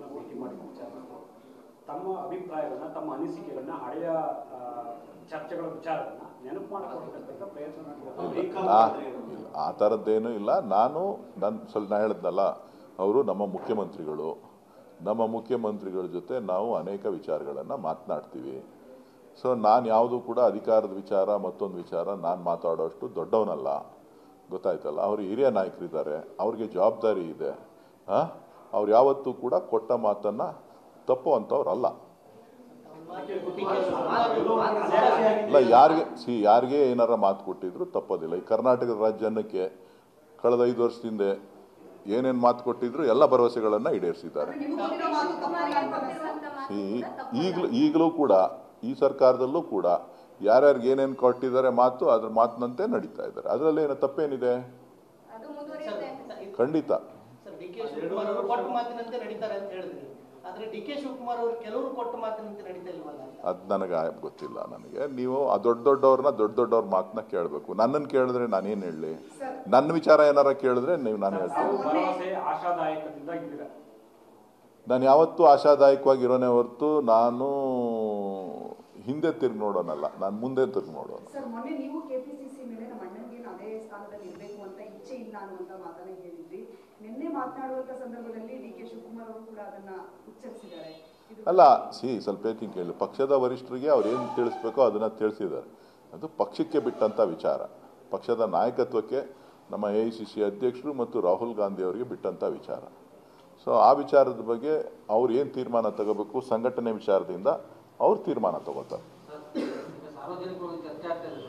ಅವರನ್ನ ಭೇಟಿ ಮಾಡಿದ ವಿಚಾರಗಳು, ತಮ್ಮ ಅಭಿಪ್ರಾಯಗಳನ್ನ, ತಮ್ಮ ಅನಿಸಿಕೆಗಳನ್ನ, ಹಳೆಯ ಚರ್ಚೆಗಳ ವಿಚಾರಗಳನ್ನ ನೆನಪು ಮಾಡಿಕೊಡ್ತಕ್ಕಂಥ ಪ್ರಯತ್ನ ಆ ಥರದ್ದೇನೂ ಇಲ್ಲ. ನಾನು ಹೇಳಿದ್ನಲ್ಲ, ಅವರು ನಮ್ಮ ಮುಖ್ಯಮಂತ್ರಿಗಳು. ನಮ್ಮ ಮುಖ್ಯಮಂತ್ರಿಗಳ ಜೊತೆ ನಾವು ಅನೇಕ ವಿಚಾರಗಳನ್ನು ಮಾತನಾಡ್ತೀವಿ. ಸೊ ನಾನು ಯಾವುದೂ ಕೂಡ ಅಧಿಕಾರದ ವಿಚಾರ ಮತ್ತೊಂದು ವಿಚಾರ ನಾನು ಮಾತಾಡೋಷ್ಟು ದೊಡ್ಡವನಲ್ಲ, ಗೊತ್ತಾಯ್ತಲ್ಲ. ಅವರು ಹಿರಿಯ ನಾಯಕರಿದ್ದಾರೆ, ಅವ್ರಿಗೆ ಜವಾಬ್ದಾರಿ ಇದೆ. ಅವ್ರು ಯಾವತ್ತೂ ಕೂಡ ಕೊಟ್ಟ ಮಾತನ್ನು ತಪ್ಪುವಂಥವ್ರಲ್ಲ. ಇಲ್ಲ, ಯಾರಿಗೆ ಏನಾರ ಮಾತು ಕೊಟ್ಟಿದ್ರು ತಪ್ಪೋದಿಲ್ಲ. ಈ ಕರ್ನಾಟಕದ ರಾಜ್ಯಕ್ಕೆ ಕಳೆದ 5 ವರ್ಷದಿಂದ ಏನೇನು ಮಾತು ಕೊಟ್ಟಿದ್ರು ಎಲ್ಲ ಭರವಸೆಗಳನ್ನು ಈಡೇರಿಸಿದ್ದಾರೆ. ಈಗಲೂ ಕೂಡ ಈ ಸರ್ಕಾರದಲ್ಲೂ ಕೂಡ ಯಾರ್ಯಾರಿಗೆ ಏನೇನು ಕೊಟ್ಟಿದ್ದಾರೆ ಮಾತು, ಅದ್ರ ಮಾತಿನಂತೆ ನಡೀತಾ ಇದ್ದಾರೆ. ಅದರಲ್ಲಿ ಏನು ತಪ್ಪೇನಿದೆ? ಖಂಡಿತ. ಅದು ನನಗೆ ಗೊತ್ತಿಲ್ಲ. ನನಗೆ ನೀವು ದೊಡ್ಡವ್ರನ್ನ ದೊಡ್ಡವ್ರ ಮಾತನ್ನ ಕೇಳಬೇಕು. ನನ್ನನ್ನು ಕೇಳಿದ್ರೆ ನಾನೇನು ಹೇಳಲಿ? ನನ್ನ ವಿಚಾರ ಏನಾರ ಕೇಳಿದ್ರೆ ನೀವು ನಾನು ಹೇಳ್ತೀನಿ. ನಾನು ಯಾವತ್ತೂ ಆಶಾದಾಯಕವಾಗಿರೋನೇ ಹೊರತು ನಾನು ಹಿಂದೆ ತಿರುಗಿ ನೋಡೋನಲ್ಲ, ನಾನು ಮುಂದೆ ತಿರುಗಿ ನೋಡೋಣ. ಸರ್, ಮೊನ್ನೆ ನೀವು ಕೆಪಿಸಿಸಿ ಮೇಲೆ ನಮ್ಮ ಅಣ್ಣನಿಗೆ ಅದೇ ಸ್ಥಾನದಲ್ಲಿ ಇರಬೇಕು ಅಂತ ಇಚ್ಛೆ ಇಲ್ಲ ಅನ್ನುವಂತ ಮಾತನ್ನ ಹೇಳಿದ್ರಿ. ನಿನ್ನೆ ಮಾತನಾಡುವಂತ ಸಂದರ್ಭದಲ್ಲಿ ಡಿ ಕೆ ಶಿವಕುಮಾರ್ ಅವರು ಕೂಡ ಅದನ್ನ ಉಚ್ಚರಿಸಿದ್ದಾರೆ. ಅಲ್ಲ, ಸ್ವಲ್ಪ ಹೇಳ್ತೀನಿ ಕೇಳಿ. ಪಕ್ಷದ ವರಿಷ್ಠರಿಗೆ ಅವ್ರು ಏನು ತಿಳಿಸ್ಬೇಕೋ ಅದನ್ನ ತಿಳಿಸಿದ್ದಾರೆ. ಅದು ಪಕ್ಷಕ್ಕೆ ಬಿಟ್ಟಂತ ವಿಚಾರ, ಪಕ್ಷದ ನಾಯಕತ್ವಕ್ಕೆ, ನಮ್ಮ AICC ಅಧ್ಯಕ್ಷರು ಮತ್ತು ರಾಹುಲ್ ಗಾಂಧಿ ಅವರಿಗೆ ಬಿಟ್ಟಂತ ವಿಚಾರ. ಸೊ ಆ ವಿಚಾರದ ಬಗ್ಗೆ ಅವ್ರು ಏನು ತೀರ್ಮಾನ ತಗೋಬೇಕು, ಸಂಘಟನೆ ವಿಚಾರದಿಂದ ಅವ್ರು ತೀರ್ಮಾನ ತಗೋತಾರೆ. ಸಾರ್ವಜನಿಕವಾಗಿ ಚರ್ಚೆ ಆಗ್ತಾ ಇದೆ